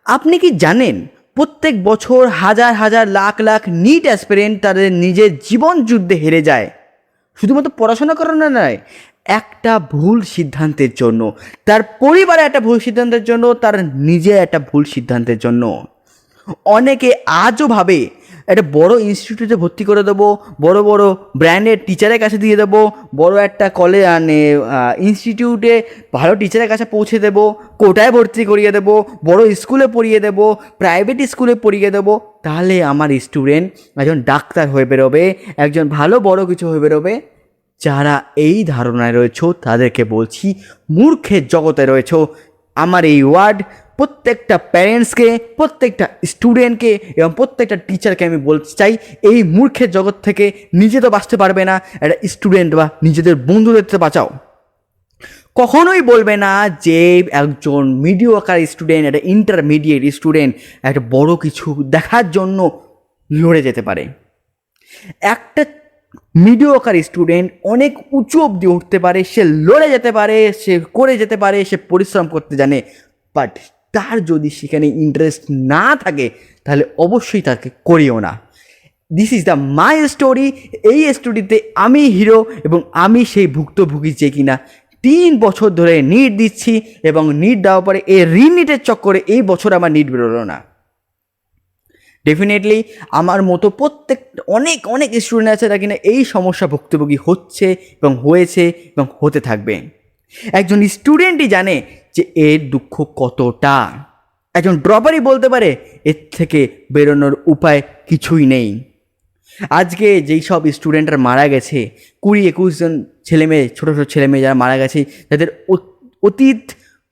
আপনি কি জানেন প্রত্যেক বছর হাজার হাজার লাখ লাখ নিট অ্যাসপিরেন্ট তাদের নিজের জীবন যুদ্ধে হেরে যায় শুধুমাত্র পড়াশোনা করানো নয়, একটা ভুল সিদ্ধান্তের জন্য, তার পরিবারে একটা ভুল সিদ্ধান্তের জন্য, তার নিজের একটা ভুল সিদ্ধান্তের জন্য। অনেকে আজও ভাবে একটা বড় ইনস্টিটিউটে ভর্তি করে দেবো, বড় বড় ব্র্যান্ডের টিচারের কাছে দিয়ে দেবো, বড় একটা কলেজ ইনস্টিটিউটে ভালো টিচারের কাছে পৌঁছে দেবো, কোটায় ভর্তি করিয়ে দেবো, বড় স্কুলে পড়িয়ে দেবো, প্রাইভেট স্কুলে পড়িয়ে দেবো, তাহলে আমার স্টুডেন্ট একজন ডাক্তার হয়ে বেরোবে, একজন ভালো বড় কিছু হয়ে বেরোবে। যারা এই ধারণায় রয়েছে তাদেরকে বলছি মূর্খের জগতে রয়েছে। আমার এই ওয়ার্ড প্রত্যেকটা প্যারেন্টসকে, প্রত্যেকটা স্টুডেন্টকে এবং প্রত্যেকটা টিচারকে আমি বলতে চাই, এই মূর্খের জগৎ থেকে নিজে তো বাঁচতে পারবে না, একটা স্টুডেন্ট বা নিজেদের বন্ধুদের তো বাঁচাও। কখনোই বলবে না যে একজন মিডিওকার স্টুডেন্ট, একটা ইন্টারমিডিয়েট স্টুডেন্ট একটা বড় কিছু দেখার জন্য লড়ে যেতে পারে। একটা মিডিওকার স্টুডেন্ট অনেক উঁচু অবধি উঠতে পারে, সে লড়ে যেতে পারে, সে করে যেতে পারে, সে পরিশ্রম করতে জানে। বাট তার যদি সেখানে ইন্টারেস্ট না থাকে তাহলে অবশ্যই তাকে করিও না। This is the my story. এই স্টোরিতে আমি হিরো এবং আমি সেই ভুক্তভোগী যে কিনা 3 বছর ধরে নিট দিচ্ছি এবং নিট দেওয়ার পরে এই রিনিটের চক্করে এই বছর আমার নিট বেরোলো না। ডেফিনেটলি আমার মতো প্রত্যেক অনেক অনেক স্টুডেন্ট আছে যারা কিনা এই সমস্যা ভুক্তভোগী হচ্ছে এবং হয়েছে এবং হতে থাকবে। একজন স্টুডেন্টই জানে যে এর দুঃখ কতটা। একজন ড্রপারই বলতে পারে এর থেকে বেরোনোর উপায় কিছুই নেই। আজকে যেই সব স্টুডেন্টরা মারা গেছে, 20-21 জন ছেলেমেয়ে, ছোটো ছোটো ছেলেমেয়ে যারা মারা গেছে, যাদের অতীত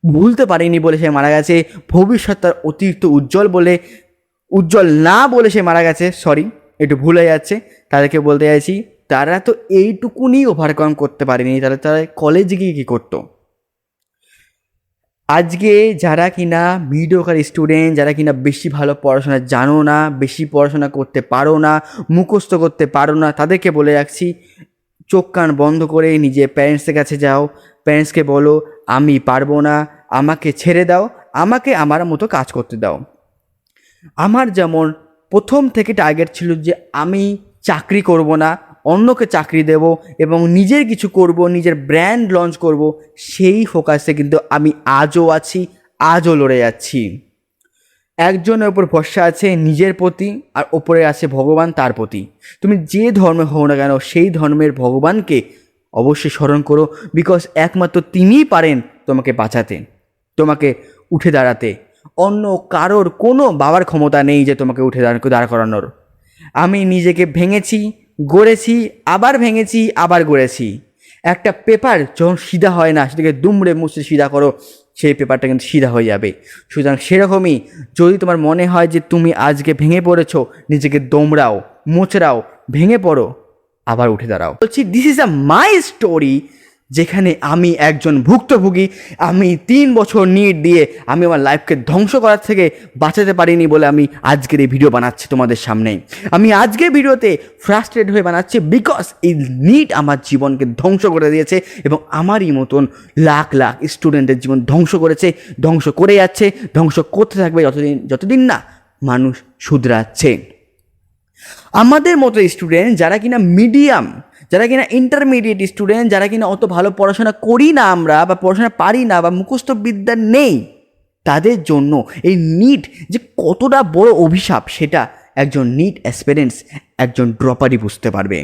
ভুলতে পারেনি বলে সে মারা গেছে, ভবিষ্যৎ তার অতিরিক্ত উজ্জ্বল না বলে সে মারা গেছে, সরি একটু ভুল হয়ে যাচ্ছে, তাদেরকে বলতে চাইছি তারা তো এইটুকুনি ওভারকাম করতে পারেনি, তারা কলেজে গিয়ে কী করতো। আজকে যারা কিনা মিডিওকার স্টুডেন্ট, যারা কিনা বেশি ভালো পড়াশোনা জানো না, বেশি পড়াশোনা করতে পারো না, মুখস্থ করতে পারো না, তাদেরকে বলে রাখছি চোখ কান বন্ধ করে নিজে প্যারেন্টসের কাছে যাও, প্যারেন্টসকে বলো আমি পারবো না, আমাকে ছেড়ে দাও, আমাকে আমার মতো কাজ করতে দাও। আমার যেমন প্রথম থেকে টার্গেট ছিল যে আমি চাকরি করব না, অন্যকে চাকরি দেব এবং নিজের কিছু করব, নিজের ব্র্যান্ড লঞ্চ করব, সেই ফোকাসে কিন্তু আমি আজও আছি, আজও লড়ে যাচ্ছি। একজনের ওপর ভরসা আছে নিজের প্রতি, আর ওপরে আছে ভগবান তার প্রতি। তুমি যে ধর্মে হও না কেন সেই ধর্মের ভগবানকে অবশ্যই স্মরণ করো, বিকজ একমাত্র তিনিই পারেন তোমাকে বাঁচাতে, তোমাকে উঠে দাঁড়াতে। অন্য কারোর কোনো বাবার ক্ষমতা নেই যে তোমাকে উঠে দাঁড় করানোর। আমি নিজেকে ভেঙেছি, গড়েছি, আবার ভেঙেছি, আবার গড়েছি। একটা পেপার যখন সিধা হয় না সেটাকে দুমড়ে মুচড়ে সিধা করো, সেই পেপারটা কিন্তু সিধা হয়ে যাবে। সুতরাং সেরকমই যদি তোমার মনে হয় যে তুমি আজকে ভেঙে পড়েছো, নিজেকে দোমড়াও, মোচড়াও, ভেঙে পড়ো, আবার উঠে দাঁড়াও। বলছি this is a my story, যেখানে আমি একজন ভুক্তভোগী। আমি 3 বছর নিট দিয়ে আমি আমার লাইফকে ধ্বংস করার থেকে বাঁচাতে পারিনি বলে আমি আজকের এই ভিডিও বানাচ্ছি তোমাদের সামনে। আমি আজকের ভিডিওতে ফ্রাস্ট্রেট হয়ে বানাচ্ছি বিকজ এই নিট আমার জীবনকে ধ্বংস করে দিয়েছে এবং আমারই মতন লাখ লাখ স্টুডেন্টের জীবন ধ্বংস করেছে, ধ্বংস করে যাচ্ছে, ধ্বংস করতে থাকবে যতদিন না মানুষ শুধরাচ্ছে। আমাদের মতো স্টুডেন্ট যারা কিনা মিডিয়াম, যারা কিনা ইন্টারমিডিয়েট স্টুডেন্ট, যারা কিনা অত ভালো পড়াশোনা করি না আমরা, বা পড়াশোনা পারি না, বা মুখস্থ বিদ্যা নেই, তাদের জন্য এই নিট যে কতটা বড় অভিশাপ সেটা একজন নিট অ্যাসপিরেন্টস, একজন ড্রপারই বুঝতে পারবে।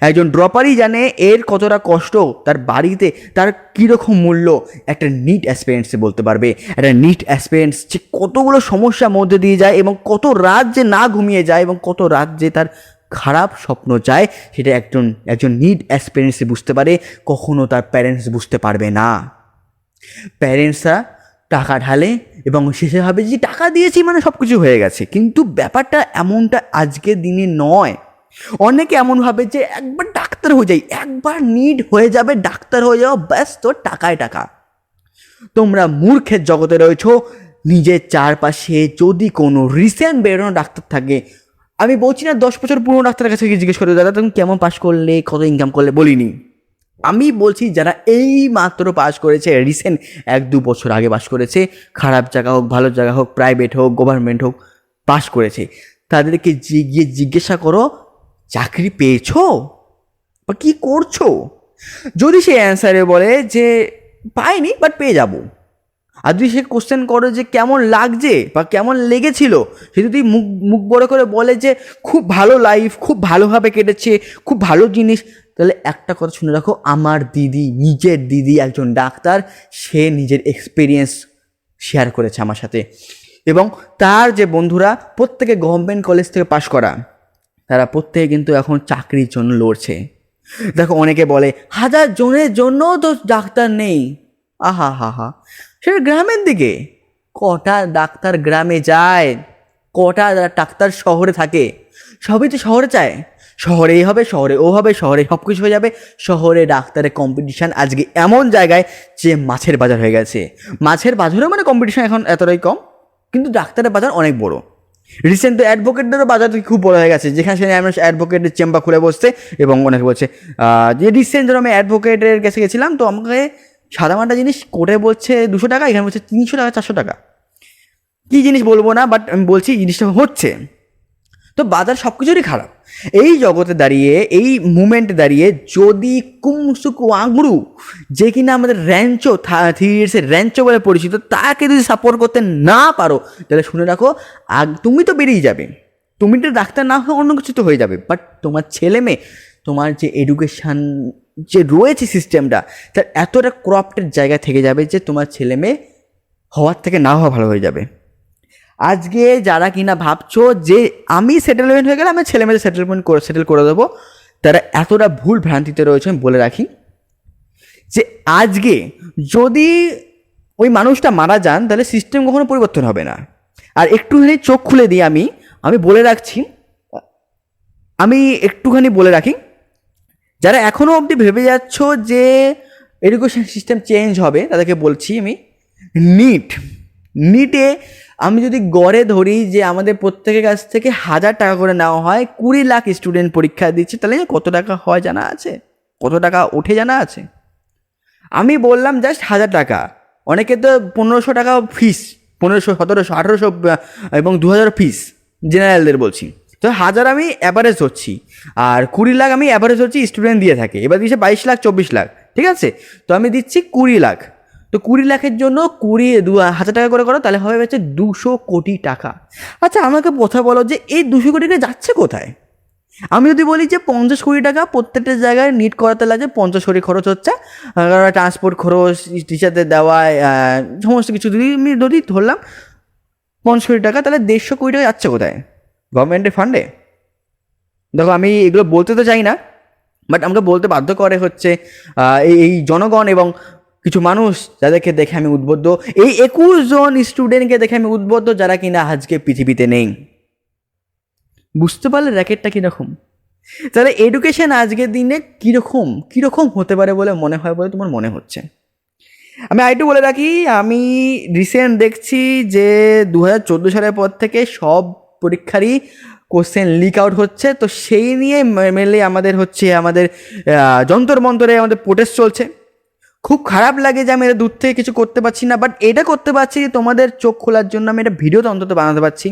একজন ড্রপারই জানে এর কতটা কষ্ট, তার বাড়িতে তার কীরকম মূল্য একটা নিট অ্যাসপিরেন্টসে বলতে পারবে। একটা নিট অ্যাসপিরেন্টস যে কতগুলো সমস্যার মধ্যে দিয়ে যায় এবং কত রাত যে না ঘুমিয়ে যায় এবং কত রাত যে তার খারাপ স্বপ্ন যায়, সেটা একজন নিট অ্যাসপিরেন্টসে বুঝতে পারে, কখনো তার প্যারেন্টস বুঝতে পারবে না। প্যারেন্টসরা টাকা ঢালে এবং শেষে ভাবে যে টাকা দিয়েছি মানে সব কিছু হয়ে গেছে, কিন্তু ব্যাপারটা এমনটা আজকের দিনে নয়। অনেকে এমন ভাবে যে একবার ডাক্তার হয়ে যাই, একবার নিট হয়ে যাবে, ডাক্তার হয়ে যাও, ব্যাস তোর টাকায় টাকা। তোমরা মূর্খের জগতে রয়েছো। নিজের চারপাশে যদি কোনো রিসেন্ট বেরোনো ডাক্তার থাকে, আমি বলছি না 10 বছর পুরনো ডাক্তারের কাছে জিজ্ঞেস করে দাদা তুমি কেমন পাস করলে, কত ইনকাম করলে, বলিনি, আমি বলছি যারা এই মাত্র পাস করেছে, রিসেন্ট 1-2 বছর আগে পাস করেছে, খারাপ জায়গা হোক ভালো জায়গা হোক, প্রাইভেট হোক গভর্নমেন্ট হোক, পাস করেছে, তাদেরকে গিয়ে জিজ্ঞাসা করো চাকরি পেয়েছো বা কী করছো। যদি সে অ্যান্সারে বলে যে পাইনি বাট পেয়ে যাবো, আর যদি সে কোশ্চেন করো যে কেমন লাগছে বা কেমন লেগেছিল, সে যদি মুখ মুখ বড় করে বলে যে খুব ভালো লাইফ, খুব ভালোভাবে কেটেছে, খুব ভালো জিনিস, তাহলে একটা কথা শুনে রাখো, আমার দিদি, নিজের দিদি একজন ডাক্তার, সে নিজের এক্সপিরিয়েন্স শেয়ার করেছে আমার সাথে। এবং তার যে বন্ধুরা প্রত্যেকে গভর্নমেন্ট কলেজ থেকে পাশ করা, তারা প্রত্যেকে কিন্তু এখন চাকরির জন্য লড়ছে। দেখো অনেকে বলে 1000 জনের জন্য তো ডাক্তার নেই, আহা হা হা, সেটা গ্রামের দিকে কটা ডাক্তার গ্রামে যায়, কটা ডাক্তার শহরে থাকে, সবই তো শহরে চায়, শহরেই হবে, শহরে ও হবে, শহরে সব কিছু হয়ে যাবে। শহরে ডাক্তারের কম্পিটিশান আজকে এমন জায়গায় যে মাছের বাজার হয়ে গেছে। মাছের বাজারেও মানে কম্পিটিশান এখন এতটাই কম, কিন্তু ডাক্তারের বাজার অনেক বড়। রিসেন্ট তো অ্যাডভোকেটদেরও বাজার খুব বড় হয়ে গেছে, যেখানে সেখানে আমরা অ্যাডভোকেটের চেম্বার খুলে বসছে। এবং অনেকে বলছে যে রিসেন্ট ধরো আমি অ্যাডভোকেটের কাছে গেছিলাম, তো আমাকে সাদামাটা জিনিস কোর্টে বলছে 200 টাকা, এখানে বলছে 300 টাকা 400 টাকা। কী জিনিস বলবো না, বাট আমি বলছি জিনিসটা হচ্ছে। তো বাজার সব কিছুরই খারাপ। এই জগতে দাঁড়িয়ে, এই মুমেন্টে দাঁড়িয়ে, যদি কুমসুকু আংরু, যে কিনা আমাদের র্যাঞ্চো 3 ইডিয়টসের র্যাঞ্চো বলে পরিচিত, তাকে যদি সাপোর্ট করতে না পারো, তাহলে শুনে রাখো তুমি তো বেরিয়ে যাবে, তুমি তো ডাক্তার না হয়ে অন্য কিছু তো হয়ে যাবে, বাট তোমার ছেলে মেয়ে, তোমার যে এডুকেশান যে রয়েছে সিস্টেমটা, তার এতটা ক্রপ্টের জায়গা থেকে যাবে যে তোমার ছেলে মেয়ে হওয়ার থেকে না হওয়া ভালো হয়ে যাবে। আজকে যারা কিনা ভাবছো যে আমি সেটেলমেন্ট হয়ে গেলে আমি ছেলে মেয়েদের সেটেল করে দেবো, তারা এতটা ভুল ভ্রান্তিতে রয়েছে। আমি বলে রাখি যে আজকে যদি ওই মানুষটা মারা যান, তাহলে সিস্টেম কখনো পরিবর্তন হবে না। আর একটুখানি চোখ খুলে দিই, আমি বলে রাখছি, আমি একটুখানি বলে রাখি, যারা এখনও অবধি ভেবে যাচ্ছ যে এডুকেশন সিস্টেম চেঞ্জ হবে, তাদেরকে বলছি আমি, নিটে আমি যদি গড়ে ধরি যে আমাদের প্রত্যেকের কাছ থেকে 1000 টাকা করে নেওয়া হয়, 20 লাখ স্টুডেন্ট পরীক্ষা দিচ্ছে, তাহলে কত টাকা হয় জানা আছে? কত টাকা ওঠে জানা আছে? আমি বললাম জাস্ট 1000 টাকা, অনেকে তো 1500 টাকা ফিস, 1500, 1700, 1800 এবং 2000 ফিস জেনারেলদের বলছি। তো 1000 আমি অ্যাভারেজ ধরছি, আর 20 লাখ আমি অ্যাভারেজ ধরছি স্টুডেন্ট দিয়ে থাকে। এবার দিচ্ছে 22 লাখ 24 লাখ, ঠিক আছে? তো আমি দিচ্ছি 20 লাখ। তো 20 লাখের জন্য 1000 টাকা করে করো, তাহলে হবে হচ্ছে 200 কোটি টাকা। আচ্ছা আমাকে কথা বলো যে এই 200 কোটি টাকা যাচ্ছে কোথায়? আমি যদি বলি যে 50 কোটি টাকা প্রত্যেকটা জায়গায় নিট করাতে লাগে, 50 কোটি খরচ হচ্ছে, ট্রান্সপোর্ট খরচ, টিচারদের দেওয়ায়, সমস্ত কিছু আমি যদি ধরলাম 50 কোটি টাকা, তাহলে 150 কোটি টাকা যাচ্ছে কোথায়? গভর্নমেন্টের ফান্ডে। দেখো আমি এগুলো বলতে তো চাই না, বাট আমাকে বলতে বাধ্য করে হচ্ছে এই জনগণ এবং কিছু মানুষ যাদেরকে দেখে আমি উদ্বুদ্ধ, এই 21 জন স্টুডেন্টকে দেখে আমি উদ্বুদ্ধ, যারা কিনা আজকে পৃথিবীতে নেই। বুঝতে পারলে র্যাকেটটা কীরকম? তাহলে এডুকেশন আজকের দিনে কীরকম হতে পারে বলে মনে হয় বলে তোমার মনে হচ্ছে? আমি আরেকটু বলে রাখি, আমি রিসেন্ট দেখছি যে 2014 সালের পর থেকে সব পরীক্ষারই কোশ্চেন লিক আউট হচ্ছে। তো সেই নিয়ে মেনলি আমাদের যন্তর মন্তরে আমাদের প্রোটেস্ট চলছে। খুব খারাপ লাগে যে আমি এটা দূর থেকে কিছু করতে পারছি না, বাট এটা করতে পারছি যে তোমাদের চোখ খোলার জন্য আমি এটা ভিডিওতে অন্তত বানাতে পারছি।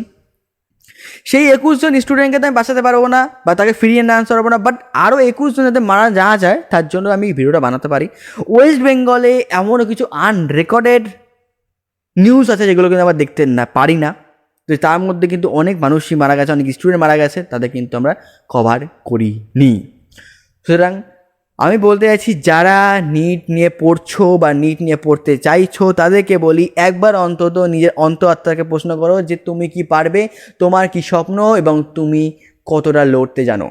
সেই 21 জন স্টুডেন্টকে তো আমি বাঁচাতে পারবো না বা তাকে ফিরিয়ে নিয়ে আনতে পারবো না, বাট আরও 21 জন যাতে মারা যাওয়া যায় তার জন্য আমি ভিডিওটা বানাতে পারি। ওয়েস্ট বেঙ্গলে এমনও কিছু আনরেকর্ডেড নিউজ আছে যেগুলো কিন্তু আমরা দেখতে পারি না। তো তার মধ্যে কিন্তু অনেক মানুষই মারা গেছে, অনেক স্টুডেন্ট মারা গেছে, তাদের কিন্তু আমরা কভার করিনি। সুতরাং আমি বলতে চাইছি, যারা নিট নিয়ে পড়ছো বা নিট নিয়ে পড়তে চাইছো, তাদেরকে বলি একবার অন্তত নিজের অন্তরাত্মাকে প্রশ্ন করো যে তুমি কি পারবে, তোমার কি স্বপ্ন এবং তুমি কতটা লড়তে জানো।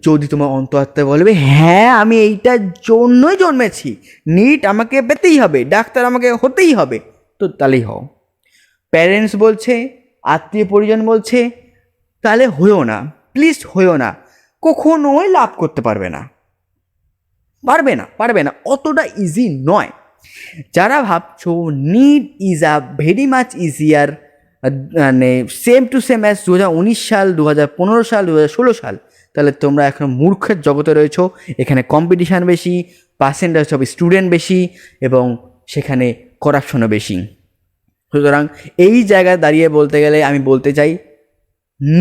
যদি তোমার অন্তরাত্মা বলবে হ্যাঁ আমি এইটার জন্যই জন্মেছি, নিট আমাকে পেতেই হবে, ডাক্তার আমাকে হতেই হবে, তো তাহলেই হও। প্যারেন্টস বলছে, আত্মীয় পরিজন বলছে, তাহলে হয়েও না, প্লিজ হয়েও না, কখনোই লাভ করতে পারবে না, পারবে না, অতটা ইজি নয়। যারা ভাবছো NEET is a very much easier, মানে সেম টু সেম অ্যাজ 2019 সাল, 2015 সাল, 2016 সাল, তাহলে তোমরা এখন মূর্খের জগতে রয়েছো। এখানে কম্পিটিশান বেশি, পার্সেন্টেজ অফ স্টুডেন্ট বেশি এবং সেখানে করাপশনও বেশি। সুতরাং এই জায়গায় দাঁড়িয়ে বলতে গেলে আমি বলতে চাই,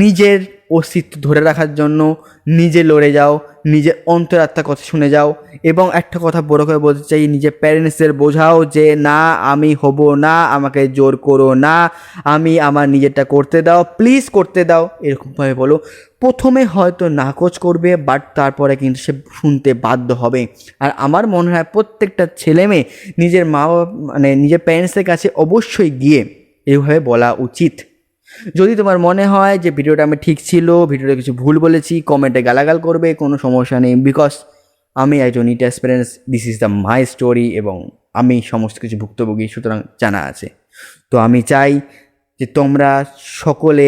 নিজের অস্তিত্ব ধরে রাখার জন্য নিজে লড়ে যাও, নিজের অন্তরাত্মার কথা শুনে যাও এবং একটা কথা বড় করে বলতে চাই, নিজের প্যারেন্টসদের বোঝাও যে না আমি হব না, আমাকে জোর করো না, আমি আমার নিজেরটা করতে দাও, প্লিজ করতে দাও, এরকমভাবে বলো। প্রথমে হয়তো নাকচ করবে, বাট তারপরে কিন্তু সে শুনতে বাধ্য হবে। আর আমার মনে হয় প্রত্যেকটা ছেলে মেয়ে নিজের মা বাবা মানে নিজের প্যারেন্টসের কাছে অবশ্যই গিয়ে এইভাবে বলা উচিত। যদি তোমার মনে হয় যে ভিডিওটা আমি ঠিক ছিল, ভিডিওটা কিছু ভুল বলেছি, কমেন্টে গালাগাল করবে, কোনো সমস্যা নেই, বিকজ আমি একজন NEET aspirant, this is the my story এবং আমি সমস্ত কিছু ভুক্তভোগী, সুতরাং জানা আছে। তো আমি চাই যে তোমরা সকলে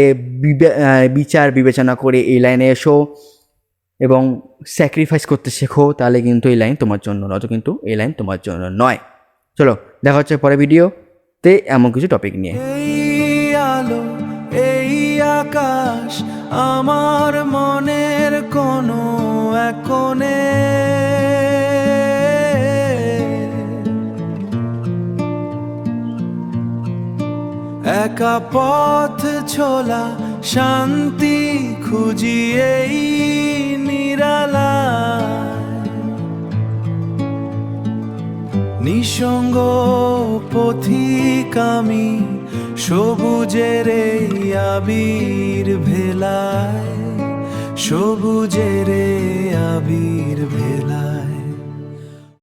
বিচার বিবেচনা করে এই লাইনে এসো এবং স্যাক্রিফাইস করতে শেখো, তাহলে কিন্তু এই লাইন তোমার জন্য, নয়তো কিন্তু এই লাইন তোমার জন্য নয়। চলো দেখা হচ্ছে পরে ভিডিওতে এমন কিছু টপিক নিয়ে। আলো এই আকাশ আমার মনের কোনো এক কোণে, একা পথ ছোলা শান্তি খুঁজি এই নিরালায়, নিঃসঙ্গ পথিক আমি সবুজের এই আবির ভেলায়, সবুজের এই আবির ভেলায়।